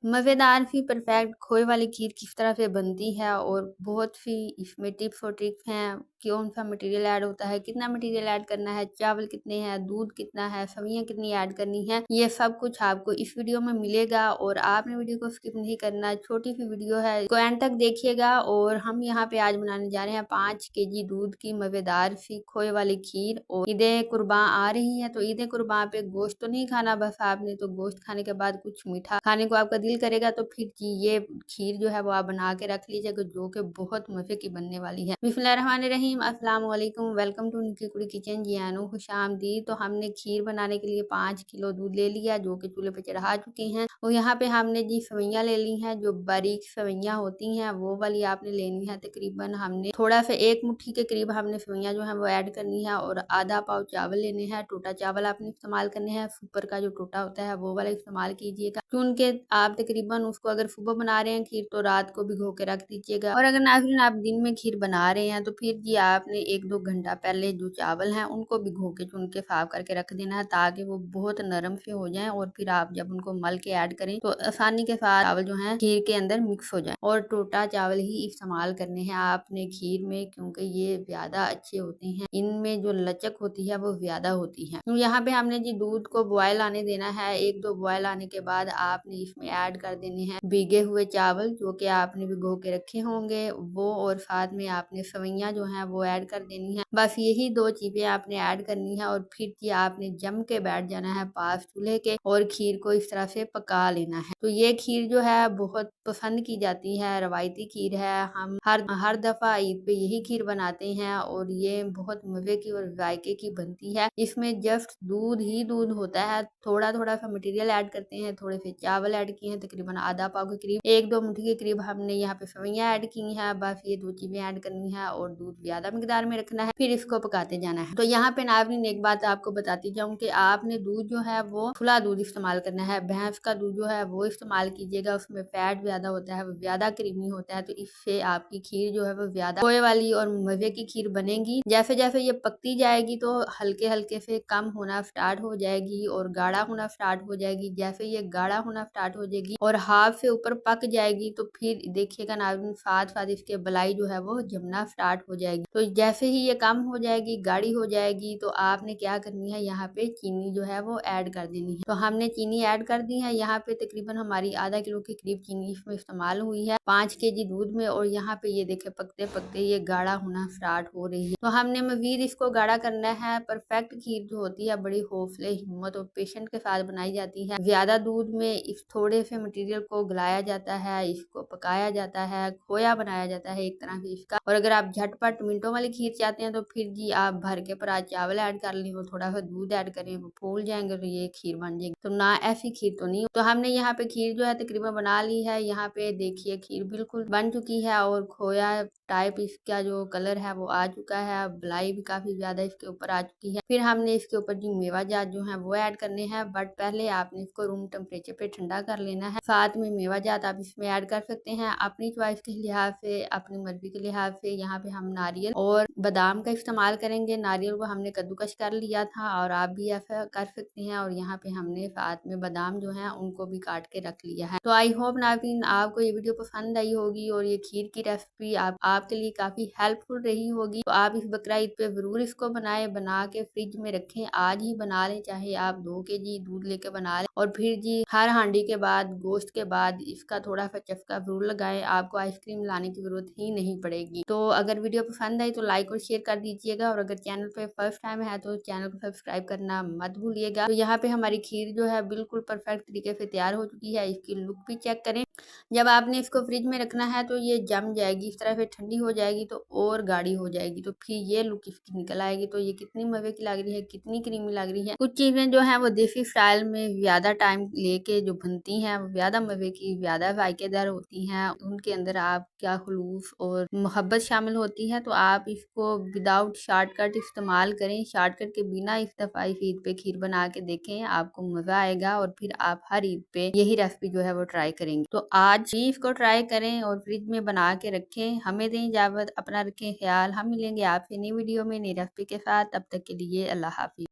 मज़ेदार सी परफेक्ट खोए वाली खीर किस तरह से बनती है और बहुत सी इसमें टिप्स और ट्रिक्स हैं। कौन-सा मटेरियल ऐड होता है, कितना मटेरियल ऐड करना है, चावल कितने हैं, दूध कितना है, सब्जियाँ कितनी ऐड करनी है, ये सब कुछ आपको इस वीडियो में मिलेगा और आपने वीडियो को स्किप नहीं करना। छोटी-सी वीडियो है, इसको एंड तक देखिएगा। और हम यहाँ पे आज बनाने जा रहे हैं 5 केजी दूध की मज़ेदार सी खोए वाली खीर। और ईद-ए-कुर्बान आ रही है, तो ईद-ए-कुर्बान पे गोश्त तो नहीं खाना बस आपने, तो गोश्त खाने के बाद कुछ मीठा खाने को आपका दिल करेगा, तो फिर जी ये खीर जो है वो आप बना के रख लीजिएगा, जो कि बहुत मज़े की बनने वाली है। बिस्मिल्लाहिर्रहमानिर्रहीम, अस्सलाम वालेकुम, वेलकम टू निकी कुड़ी किचन। जी आनो खुशामदीद। तो हमने खीर बनाने के लिए 5 किलो दूध ले लिया, जो कि चूल्हे पे चढ़ा चुके हैं। और यहाँ पे हमने जी सवैयाँ ले ली हैं, जो बारीक सवैयाँ होती हैं वो वाली आपने लेनी है। तकरीबन हमने थोड़ा सा 1 मुट्ठी के करीब हमने सवैयाँ जो है वो ऐड करनी है। और आधा पाव चावल लेने हैं, टोटा चावल आपने इस्तेमाल करने हैं, सुपर का जो टोटा होता है वो वाला इस्तेमाल कीजिएगा। चुन के आप तकरीबन उसको अगर सुबह बना रहे हैं खीर, तो रात को भिगो के रख दीजिएगा। और अगर नाज़रीन आप दिन में खीर बना रहे हैं, तो फिर जी आपने 1-2 घंटा पहले जो चावल हैं उनको भिगो के चुन के साफ करके रख देना है, ताकि वो बहुत नरम से हो जाएं। और फिर आप जब उनको मल के ऐड करें तो आसानी के साथ चावल जो है खीर के अंदर मिक्स हो जाए। और टोटा चावल ही इस्तेमाल करने हैं आपने खीर में, क्योंकि ये ज्यादा अच्छे होते हैं, इनमें जो लचक होती है वो ज्यादा होती है। तो यहाँ पे हमने जी दूध को बॉयल आने देना है। 1-2 बॉयल आने के बाद आपने इसमें ऐड कर देने हैं भीगे हुए चावल, जो कि आपने भिगो के रखे होंगे वो, और साथ में आपने सवैयाँ जो हैं वो ऐड कर देनी है। बस यही 2 चीजें आपने ऐड करनी है। और फिर जी आपने जम के बैठ जाना है पास चूल्हे के, और खीर को इस तरह से पका लेना है। तो ये खीर जो है बहुत पसंद की जाती है, रवायती खीर है। हम हर दफा ईद पे यही खीर बनाते हैं, और ये बहुत मजे की और जायके की बनती है। इसमें जस्ट दूध ही दूध होता है, थोड़ा थोड़ा सा मटेरियल ऐड करते हैं, थोड़े से चावल ऐड किए हैं, तकरीबन आधा पाव के करीब, 1-2 मुट्ठी के करीब हमने यहाँ पे सवैयाँ ऐड की हैं। बस ये 2 चीजें ऐड करनी है, और दूध ज्यादा मिकदार में रखना है, फिर इसको पकाते जाना है। तो यहाँ पे नाज़रीन एक बात आपको बताती जाऊँ कि आपने दूध जो है वो खुला दूध इस्तेमाल करना है। भैंस का दूध जो है वो इस्तेमाल कीजिएगा, उसमें फैट ज्यादा होता है, वो ज्यादा क्रीमी होता है, तो इससे आपकी खीर जो है वो ज्यादा खोए वाली और मजे की खीर बनेगी। जैसे जैसे ये पकती जाएगी तो हल्के हल्के से कम होना स्टार्ट हो जाएगी और गाढ़ा होना स्टार्ट हो जाएगी। जैसे ये गाढ़ा होना स्टार्ट हो जाएगी और हाफ से ऊपर पक जाएगी, तो फिर देखिएगा नाज़रीन साथ साथ इसके बलाई जो है वो जमना स्टार्ट हो जाएगी। तो जैसे ही ये कम हो जाएगी, गाढ़ी हो जाएगी, तो आपने क्या करनी है, यहाँ पे चीनी जो है वो ऐड कर देनी है। तो हमने चीनी ऐड कर दी है। यहाँ पे तकरीबन हमारी आधा किलो के करीब चीनी इसमें इस्तेमाल हुई है 5 केजी दूध में। और यहाँ पे ये देखे पकते पकते ये गाढ़ा होना स्टार्ट हो रही है। तो हमने मजीद इसको गाढ़ा करना है। परफेक्ट खीर जो होती है बड़ी हौसले, हिम्मत और पेशेंट के साथ बनाई जाती है। ज्यादा दूध में इस थोड़े से मटेरियल को गलाया जाता है, इसको पकाया जाता है, खोया बनाया जाता है एक तरह से इसका। और अगर आप झटपट मिनटों वाली खीर चाहते हैं, तो फिर जी आप भर के पर आज चावल ऐड कर लें और थोड़ा सा दूध ऐड करें, वो फूल जाएंगे तो ये खीर बन जाएगी। तो ना ऐसी खीर तो नहीं। तो हमने यहाँ पे खीर जो है तकरीबन बना ली है। यहाँ पे देखिए खीर बिल्कुल बन चुकी है, और खोया टाइप इसका जो कलर है वो आ चुका है, बलाई भी काफी ज्यादा इसके ऊपर आ चुकी है। फिर हमने इसके ऊपर जी मेवा जात जो है वो ऐड करने हैं, बट पहले आपने इसको रूम टेम्परेचर पे ठंडा कर लेना है। साथ में मेवा जात आप इसमें ऐड कर सकते हैं अपनी चॉइस के लिहाज से, अपनी मर्जी के लिहाज से। यहाँ पे हम नारियल और बादाम का इस्तेमाल करेंगे। नारियल को हमने कद्दूकश कर लिया था, और आप भी ऐसा कर सकते हैं। और यहाँ पे हमने साथ में बादाम जो है उनको भी काट के रख लिया है। तो आई होप नाज़रीन आपको ये वीडियो पसंद आई होगी, और ये खीर की रेसिपी आपके लिए काफी हेल्पफुल रही होगी। तो आप इस बकरा ईद पे जरूर इसको बनाएं, बना के फ्रिज में रखें, आज ही बना लें, चाहे आप 2 केजी दूध लेके बना लें। और फिर जी हर हांडी के बाद, गोश्त के बाद इसका थोड़ा सा चस्का जरूर लगाएं, आपको आइसक्रीम लाने की जरूरत ही नहीं पड़ेगी। तो अगर वीडियो पसंद आई तो लाइक और शेयर कर दीजिएगा, और अगर चैनल पे फर्स्ट टाइम है तो चैनल को सब्सक्राइब करना मत भूलिएगा। तो यहाँ पे हमारी खीर जो है बिल्कुल परफेक्ट तरीके से तैयार हो चुकी है। इसकी लुक भी चेक करें। जब आपने इसको फ्रिज में रखना है तो ये जम जाएगी, इस तरह से ठंडी हो जाएगी तो और गाढ़ी हो जाएगी, तो फिर ये लुक इसकी निकल आएगी। तो ये कितनी मजे की लग रही है, कितनी क्रीमी लग रही है। कुछ चीजें जो है वो देसी स्टाइल में ज्यादा टाइम लेके जो बनती हैं वो ज्यादा मजे की, ज्यादा जायकेदार होती हैं। उनके अंदर आप क्या खलूस और मोहब्बत शामिल होती है। तो आप इसको विदाउट शॉर्टकट इस्तेमाल करें, शॉर्टकट के बिना इस दफा इस ईद पे खीर बना के देखें, आपको मजा आएगा। और फिर आप हर ईद पे यही रेसिपी जो है वो ट्राई करेंगे। तो आज भी इसको ट्राई करें और फ्रिज में बना के रखें। हमें दें इजाजत, अपना रखें ख्याल। हम मिलेंगे आपसे नई वीडियो में नई रेसिपी के साथ। तब तक के लिए अल्लाह हाफिज।